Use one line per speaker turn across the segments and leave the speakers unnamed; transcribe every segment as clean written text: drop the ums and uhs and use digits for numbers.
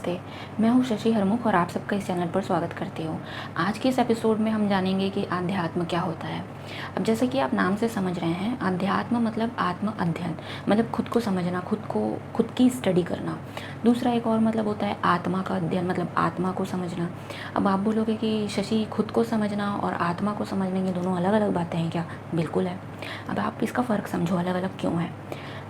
नमस्ते, मैं हूँ शशि हरमुख और आप सबका इस चैनल पर स्वागत करती हूँ। आज के इस एपिसोड में हम जानेंगे कि आध्यात्म क्या होता है। अब जैसे कि आप नाम से समझ रहे हैं, आध्यात्म मतलब आत्म अध्ययन, मतलब खुद को समझना, खुद की स्टडी करना। दूसरा एक और मतलब होता है आत्मा का अध्ययन, मतलब आत्मा को समझना। अब आप बोलोगे कि शशि, खुद को समझना और आत्मा को समझने ये दोनों अलग अलग बातें हैं क्या? बिल्कुल है। अब आप इसका फ़र्क समझो, अलग अलग क्यों है।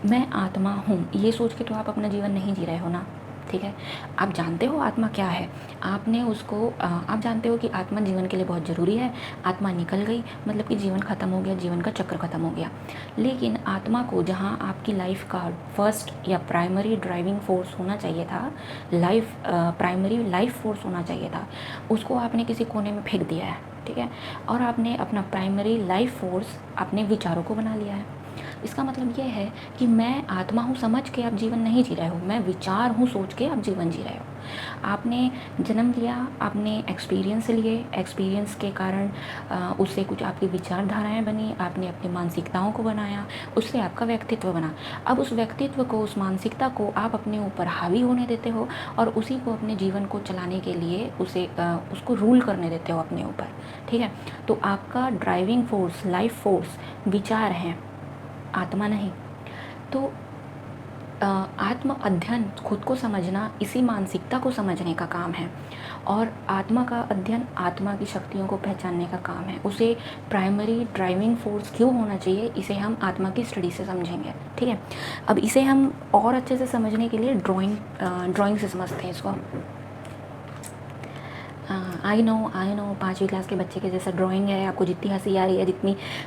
मैं आत्मा हूँ ये सोच के तो आप अपना जीवन नहीं जी रहे हो ना, ठीक है। आप जानते हो आत्मा क्या है, आपने उसको आप जानते हो कि आत्मा जीवन के लिए बहुत ज़रूरी है। आत्मा निकल गई मतलब कि जीवन ख़त्म हो गया, जीवन का चक्र ख़त्म हो गया। लेकिन आत्मा को जहाँ आपकी लाइफ का फर्स्ट या प्राइमरी ड्राइविंग फोर्स होना चाहिए था, प्राइमरी लाइफ फोर्स होना चाहिए था, उसको आपने किसी कोने में फेंक दिया है, ठीक है। और आपने अपना प्राइमरी लाइफ फोर्स अपने विचारों को बना लिया है। इसका मतलब ये है कि मैं आत्मा हूँ समझ के आप जीवन नहीं जी रहे हो, मैं विचार हूँ सोच के आप जीवन जी रहे हो। आपने जन्म लिया, आपने एक्सपीरियंस लिए, एक्सपीरियंस के कारण उससे कुछ आपकी विचारधाराएं बनी, आपने अपनी मानसिकताओं को बनाया, उससे आपका व्यक्तित्व बना। अब उस व्यक्तित्व को, उस मानसिकता को आप अपने ऊपर हावी होने देते हो और उसी को अपने जीवन को चलाने के लिए उसको रूल करने देते हो अपने ऊपर, ठीक है। तो आपका ड्राइविंग फोर्स, लाइफ फोर्स विचार हैं, आत्मा नहीं। तो आत्म अध्ययन, खुद को समझना, इसी मानसिकता को समझने का काम है। और आत्मा का अध्ययन आत्मा की शक्तियों को पहचानने का काम है। उसे प्राइमरी ड्राइविंग फोर्स क्यों होना चाहिए, इसे हम आत्मा की स्टडी से समझेंगे, ठीक है। अब इसे हम और अच्छे से समझने के लिए ड्राइंग से समझते हैं इसको। आई नो 5वीं क्लास के बच्चे के जैसा ड्राइंग है। आपको जितनी हंसी आ रही है,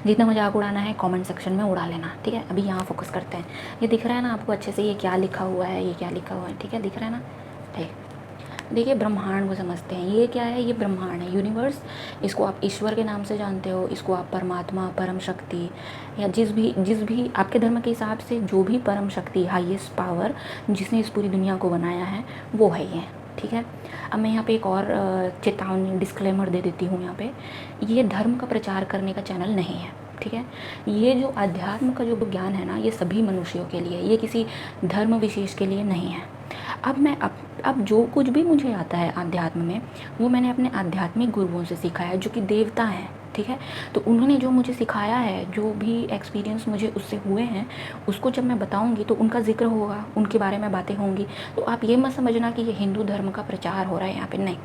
जितना मजाक उड़ाना है, कमेंट सेक्शन में उड़ा लेना, ठीक है। अभी यहाँ फोकस करते हैं। ये दिख रहा है ना आपको अच्छे से, ये क्या लिखा हुआ है, ये क्या लिखा हुआ है, ठीक है, दिख रहा है ना। ठीक, देखिए ब्रह्मांड को समझते हैं। ये क्या है? ये ब्रह्मांड है, यूनिवर्स। इसको आप ईश्वर के नाम से जानते हो, इसको आप परमात्मा, परम शक्ति, या जिस भी आपके धर्म के हिसाब से जो भी परम शक्ति, हाईएस्ट पावर जिसने इस पूरी दुनिया को बनाया है, वो है ये, ठीक है। अब मैं यहाँ पे एक और चेतावनी, डिस्क्लेमर दे देती हूँ यहाँ पे। ये धर्म का प्रचार करने का चैनल नहीं है, ठीक है। ये जो अध्यात्म का जो ज्ञान है ना, ये सभी मनुष्यों के लिए, ये किसी धर्म विशेष के लिए नहीं है। अब जो कुछ भी मुझे आता है आध्यात्म में, वो मैंने अपने आध्यात्मिक गुरुओं से सीखा है, जो कि देवता हैं, ठीक है। तो उन्होंने जो मुझे सिखाया है, जो भी एक्सपीरियंस मुझे उससे हुए हैं, उसको जब मैं बताऊंगी तो उनका जिक्र होगा, उनके बारे में बातें होंगी। तो आप ये मत समझना कि ये हिंदू धर्म का प्रचार हो रहा है यहाँ पे, नहीं।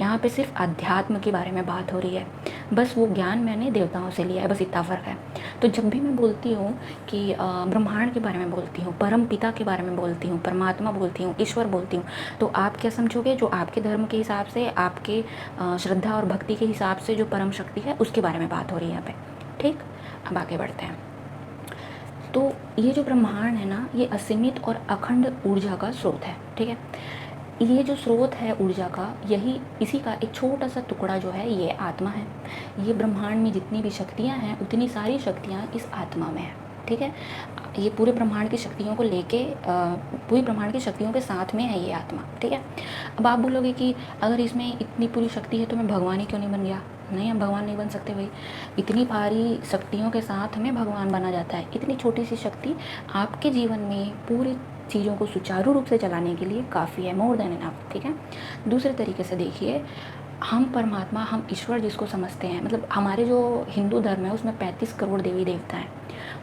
यहाँ पे सिर्फ अध्यात्म के बारे में बात हो रही है। बस वो ज्ञान मैंने देवताओं से लिया है, बस इतना फ़र्क है। तो जब भी मैं बोलती हूँ कि ब्रह्मांड के बारे में बोलती हूँ, परम पिता के बारे में बोलती हूँ, परमात्मा बोलती हूँ, ईश्वर बोलती हूँ, तो आप क्या समझोगे? जो आपके धर्म के हिसाब से, आपके श्रद्धा और भक्ति के हिसाब से जो परम शक्ति है, उसके बारे में बात हो रही है यहाँ पे, ठीक। अब आगे बढ़ते हैं। तो ये जो ब्रह्मांड है ना, ये असीमित और अखंड ऊर्जा का स्रोत है, ठीक है। ये जो स्रोत है ऊर्जा का, इसी का एक छोटा सा टुकड़ा जो है, ये आत्मा है। ये ब्रह्मांड में जितनी भी शक्तियाँ हैं, उतनी सारी शक्तियाँ इस आत्मा में है, ठीक है। ये पूरे ब्रह्मांड की शक्तियों को लेके, पूरी ब्रह्मांड की शक्तियों के साथ में है ये आत्मा, ठीक है। अब आप बोलोगे कि अगर इसमें इतनी पूरी शक्ति है तो मैं भगवान ही क्यों नहीं बन गया? नहीं, हम भगवान नहीं बन सकते भाई। इतनी भारी शक्तियों के साथ में भगवान बना जाता है। इतनी छोटी सी शक्ति आपके जीवन में पूरी चीज़ों को सुचारू रूप से चलाने के लिए काफ़ी है, मोर देन इनफ, ठीक है। दूसरे तरीके से देखिए, हम परमात्मा, हम ईश्वर जिसको समझते हैं, मतलब हमारे जो हिंदू धर्म है उसमें 35 करोड़ देवी देवता हैं।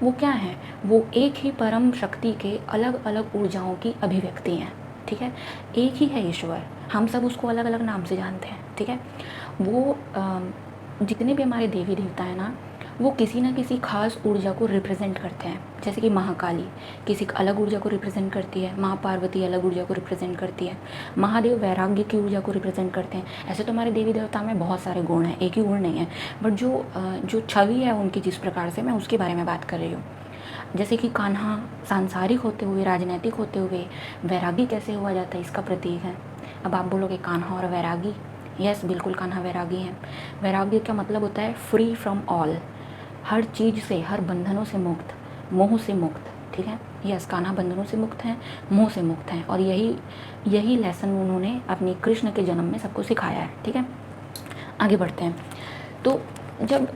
वो क्या हैं? वो एक ही परम शक्ति के अलग अलग ऊर्जाओं की अभिव्यक्ति हैं, ठीक है। एक ही है ईश्वर, हम सब उसको अलग अलग नाम से जानते हैं, ठीक है। वो जितने भी हमारे देवी देवता हैं ना, वो किसी न किसी खास ऊर्जा को रिप्रेजेंट करते हैं। जैसे कि महाकाली किसी अलग ऊर्जा को रिप्रेजेंट करती है, माँ पार्वती अलग ऊर्जा को रिप्रेजेंट करती है, महादेव वैराग्य की ऊर्जा को रिप्रेजेंट करते हैं। ऐसे तो हमारे देवी देवता में बहुत सारे गुण हैं, एक ही गुण नहीं है, बट जो छवि है उनकी जिस प्रकार से, मैं उसके बारे में बात कर रही हूँ। जैसे कि कान्हा सांसारिक होते हुए, राजनैतिक होते हुए वैरागी कैसे हुआ जाता है, इसका प्रतीक है। अब आप बोलोगे कान्हा और वैरागी, यस बिल्कुल, कान्हा वैरागी हैं। वैराग्य का मतलब होता है फ्री फ्रॉम ऑल, हर चीज़ से, हर बंधनों से मुक्त, मोह से मुक्त, ठीक है। यस, कान्हा बंधनों से मुक्त हैं, मोह से मुक्त हैं, और यही लेसन उन्होंने अपनी कृष्ण के जन्म में सबको सिखाया है, ठीक है। आगे बढ़ते हैं। तो जब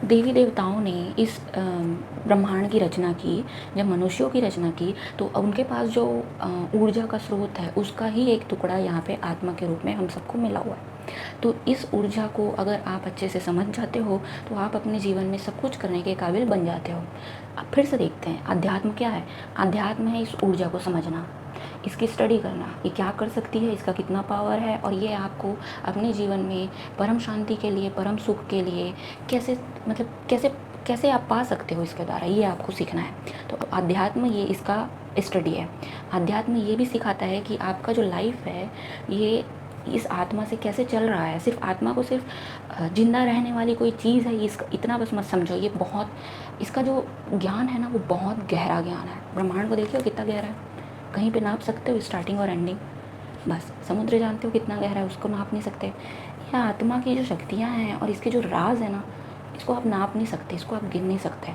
देवी देवताओं ने इस ब्रह्मांड की रचना की, जब मनुष्यों की रचना की, तो उनके पास जो ऊर्जा का स्रोत है उसका ही एक टुकड़ा यहाँ पे आत्मा के रूप में हम सबको मिला हुआ है। तो इस ऊर्जा को अगर आप अच्छे से समझ जाते हो तो आप अपने जीवन में सब कुछ करने के काबिल बन जाते हो। अब फिर से देखते हैं अध्यात्म क्या है। अध्यात्म है इस ऊर्जा को समझना, इसकी स्टडी करना, ये क्या कर सकती है, इसका कितना पावर है, और ये आपको अपने जीवन में परम शांति के लिए, परम सुख के लिए कैसे, मतलब कैसे कैसे आप पा सकते हो इसके द्वारा, ये आपको सीखना है। तो अध्यात्म ये इसका स्टडी है। अध्यात्म ये भी सिखाता है कि आपका जो लाइफ है ये इस आत्मा से कैसे चल रहा है। सिर्फ आत्मा को सिर्फ जिंदा रहने वाली कोई चीज़ है, इसका इतना बस मत समझो। ये बहुत, इसका जो ज्ञान है ना वो बहुत गहरा ज्ञान है। ब्रह्मांड को देखिए कितना गहरा है, कहीं पे नाप सकते हो स्टार्टिंग और एंडिंग। बस समुद्र जानते हो कितना गहरा है, उसको नाप नहीं सकते। या आत्मा की जो शक्तियाँ हैं और इसके जो राज है ना, इसको आप नाप नहीं सकते, इसको आप गिन नहीं सकते।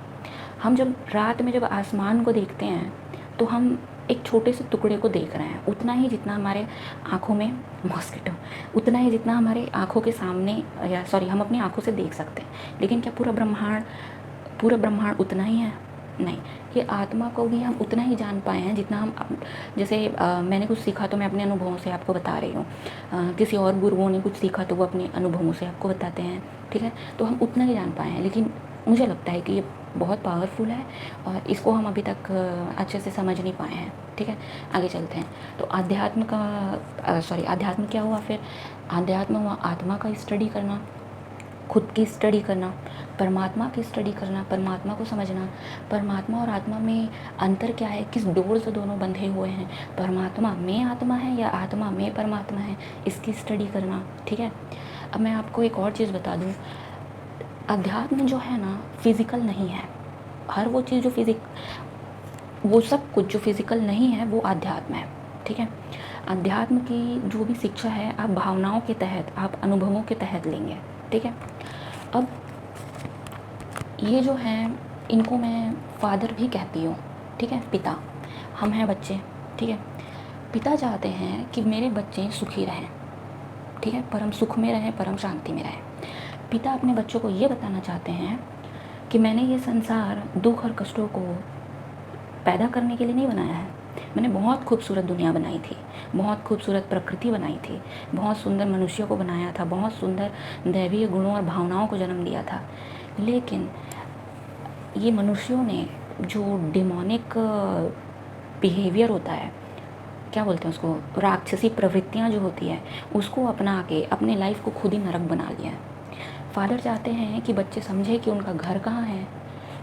हम जब रात में जब आसमान को देखते हैं तो हम एक छोटे से टुकड़े को देख रहे हैं, उतना ही जितना हमारे आँखों में मॉस्किटो, उतना ही जितना हमारे आँखों के सामने, या सॉरी हम अपनी आँखों से देख सकते हैं। लेकिन क्या पूरा ब्रह्मांड उतना ही है? नहीं। ये आत्मा को भी हम उतना ही जान पाए हैं जितना हम जैसे मैंने कुछ सीखा तो मैं अपने अनुभवों से आपको बता रही हूँ, किसी और गुरुओं ने कुछ सीखा तो वो अपने अनुभवों से आपको बताते हैं, ठीक है। तो हम उतना ही जान पाए हैं, लेकिन मुझे लगता है कि ये बहुत पावरफुल है और इसको हम अभी तक अच्छे से समझ नहीं पाए हैं, ठीक है। आगे चलते हैं। तो अध्यात्म क्या हुआ फिर? अध्यात्म हुआ आत्मा का स्टडी करना, खुद की स्टडी करना, परमात्मा की स्टडी करना, परमात्मा को समझना, परमात्मा और आत्मा में अंतर क्या है, किस डोर से दोनों बंधे हुए हैं, परमात्मा में आत्मा है या आत्मा में परमात्मा है, इसकी स्टडी करना, ठीक है। अब मैं आपको एक और चीज़ बता दूँ, अध्यात्म जो है ना फिज़िकल नहीं है। हर वो चीज़ जो वो सब कुछ जो फिज़िकल नहीं है वो अध्यात्म है, ठीक है। अध्यात्म की जो भी शिक्षा है आप भावनाओं के तहत, आप अनुभवों के तहत लेंगे, ठीक है। अब ये जो हैं इनको मैं फादर भी कहती हूँ, ठीक है, पिता। हम हैं बच्चे, ठीक है। पिता चाहते हैं कि मेरे बच्चे सुखी रहें, ठीक है, परम सुख में रहें, परम शांति में रहें। पिता अपने बच्चों को ये बताना चाहते हैं कि मैंने ये संसार दुख और कष्टों को पैदा करने के लिए नहीं बनाया है। मैंने बहुत खूबसूरत दुनिया बनाई थी, बहुत खूबसूरत प्रकृति बनाई थी, बहुत सुंदर मनुष्यों को बनाया था, बहुत सुंदर दैवीय गुणों और भावनाओं को जन्म दिया था। लेकिन ये मनुष्यों ने जो डिमोनिक बिहेवियर होता है, क्या बोलते हैं उसको, राक्षसी प्रवृत्तियाँ जो होती है, उसको अपना के अपने लाइफ को खुद ही नरक बना लिया है। फादर चाहते हैं कि बच्चे समझे कि उनका घर कहाँ है,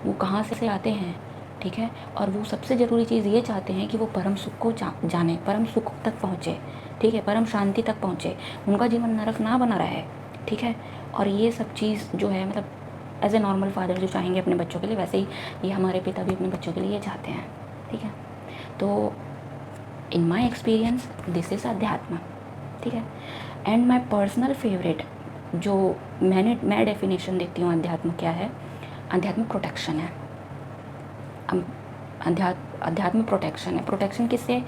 वो कहाँ से आते हैं, ठीक है। और वो सबसे ज़रूरी चीज़ ये चाहते हैं कि वो परम सुख को जाने, परम सुख तक पहुँचे, ठीक है, परम शांति तक पहुँचे, उनका जीवन नरक ना बना रहे, ठीक है। और ये सब चीज़ जो है, मतलब एज ए नॉर्मल फादर जो चाहेंगे अपने बच्चों के लिए, वैसे ही ये हमारे पिता भी अपने बच्चों के लिए ये चाहते हैं, ठीक है। तो इन माई एक्सपीरियंस दिस इज़ अध्यात्म, ठीक है। एंड माई पर्सनल फेवरेट जो मैं डेफिनेशन देती हूँ अध्यात्म क्या है, अध्यात्म प्रोटेक्शन है। अध्यात्म प्रोटेक्शन है। प्रोटेक्शन किससे?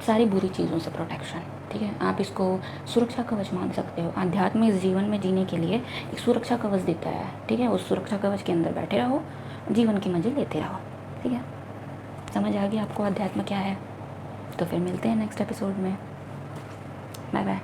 सारी बुरी चीज़ों से प्रोटेक्शन, ठीक है। आप इसको सुरक्षा कवच मान सकते हो। अध्यात्म इस जीवन में जीने के लिए एक सुरक्षा कवच देता है, ठीक है। उस सुरक्षा कवच के अंदर बैठे रहो, जीवन की मज़े लेते रहो, ठीक है। समझ आ गया आपको अध्यात्म क्या है? तो फिर मिलते हैं नेक्स्ट एपिसोड में। Bye bye.